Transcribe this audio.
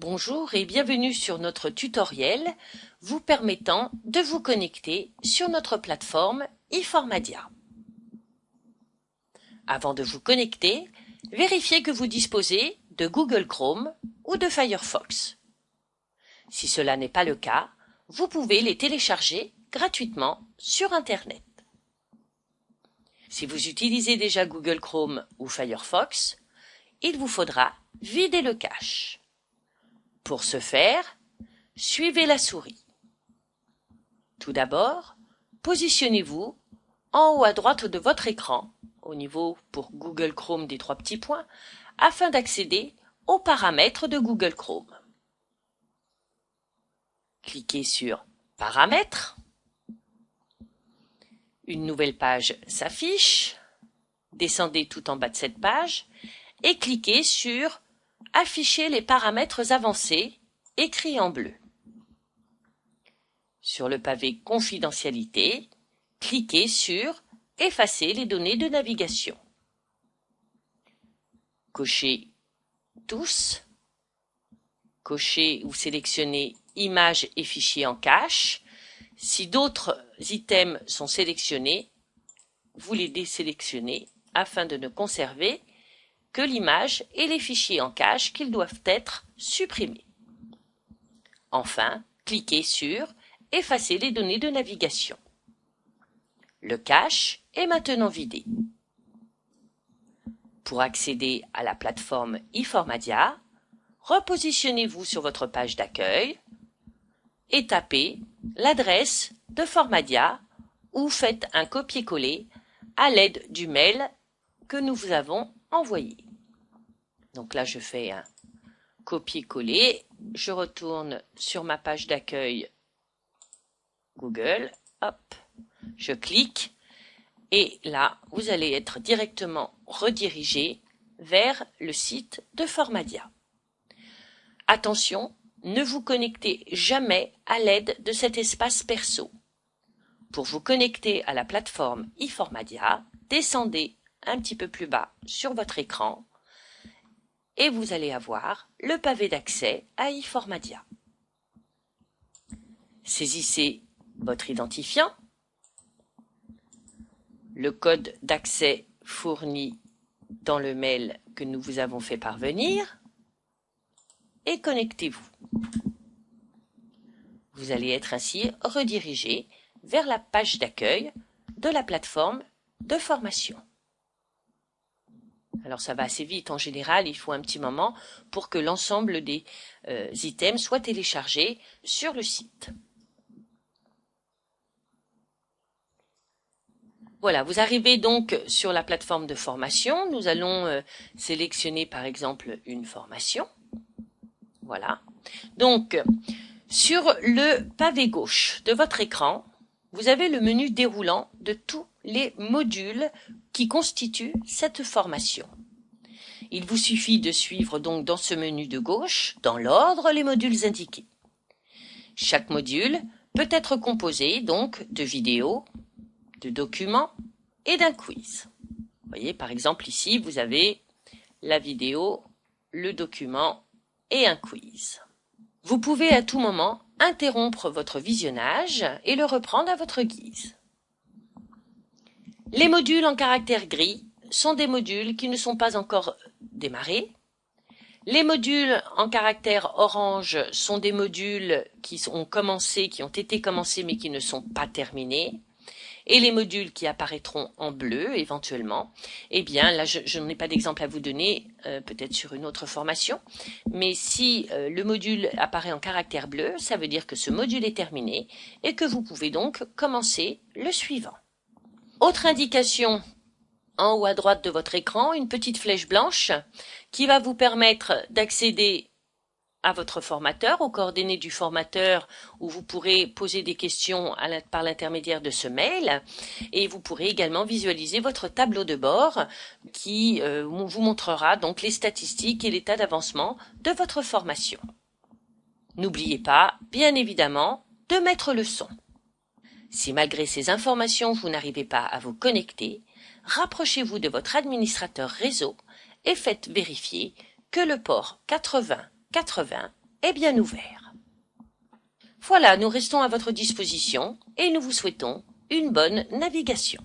Bonjour et bienvenue sur notre tutoriel vous permettant de vous connecter sur notre plateforme eFormadia. Avant de vous connecter, vérifiez que vous disposez de Google Chrome ou de Firefox. Si cela n'est pas le cas, vous pouvez les télécharger gratuitement sur Internet. Si vous utilisez déjà Google Chrome ou Firefox, il vous faudra vider le cache. Pour ce faire, suivez la souris. Tout d'abord, positionnez-vous en haut à droite de votre écran, au niveau pour Google Chrome des 3 petits points, afin d'accéder aux paramètres de Google Chrome. Cliquez sur « Paramètres ». Une nouvelle page s'affiche. Descendez tout en bas de cette page et cliquez sur « Afficher les paramètres avancés » écrit en bleu. Sur le pavé « Confidentialité », cliquez sur « Effacer les données de navigation ». Cochez « Tous ». Cochez ou sélectionnez « Images et fichiers en cache ». Si d'autres items sont sélectionnés, vous les désélectionnez afin de ne conserver que l'image et les fichiers en cache qu'ils doivent être supprimés. Enfin, cliquez sur « Effacer les données de navigation ». Le cache est maintenant vidé. Pour accéder à la plateforme eFormadia, repositionnez-vous sur votre page d'accueil et tapez l'adresse de Formadia ou faites un copier-coller à l'aide du mail que nous vous avons envoyé. Donc là, je fais un copier-coller, je retourne sur ma page d'accueil Google, hop, je clique et là, vous allez être directement redirigé vers le site de Formadia. Attention, ne vous connectez jamais à l'aide de cet espace perso. Pour vous connecter à la plateforme eFormadia, descendez un petit peu plus bas sur votre écran et vous allez avoir le pavé d'accès à eFormadia. Saisissez votre identifiant, le code d'accès fourni dans le mail que nous vous avons fait parvenir et connectez-vous. Vous allez être ainsi redirigé vers la page d'accueil de la plateforme de formation. Alors ça va assez vite en général, il faut un petit moment pour que l'ensemble des items soient téléchargés sur le site. Voilà, vous arrivez donc sur la plateforme de formation. Nous allons sélectionner par exemple une formation. Voilà. Donc, sur le pavé gauche de votre écran, vous avez le menu déroulant de tous les modules qui constituent cette formation. Il vous suffit de suivre donc dans ce menu de gauche, dans l'ordre, les modules indiqués. Chaque module peut être composé donc de vidéos, de documents et d'un quiz. Vous voyez, par exemple, ici, vous avez la vidéo, le document et un quiz. Vous pouvez à tout moment interrompre votre visionnage et le reprendre à votre guise. Les modules en caractère gris sont des modules qui ne sont pas encore démarrés. Les modules en caractère orange sont des modules qui ont été commencés mais qui ne sont pas terminés. Et les modules qui apparaîtront en bleu éventuellement, eh bien là je n'ai pas d'exemple à vous donner, peut-être sur une autre formation, mais si le module apparaît en caractère bleu, ça veut dire que ce module est terminé et que vous pouvez donc commencer le suivant. Autre indication en haut à droite de votre écran, une petite flèche blanche qui va vous permettre d'accéder à votre formateur, aux coordonnées du formateur où vous pourrez poser des questions par l'intermédiaire de ce mail et vous pourrez également visualiser votre tableau de bord qui vous montrera donc les statistiques et l'état d'avancement de votre formation. N'oubliez pas, bien évidemment, de mettre le son. Si malgré ces informations vous n'arrivez pas à vous connecter, rapprochez-vous de votre administrateur réseau et faites vérifier que le port 80 est est bien ouvert. Voilà, nous restons à votre disposition et nous vous souhaitons une bonne navigation.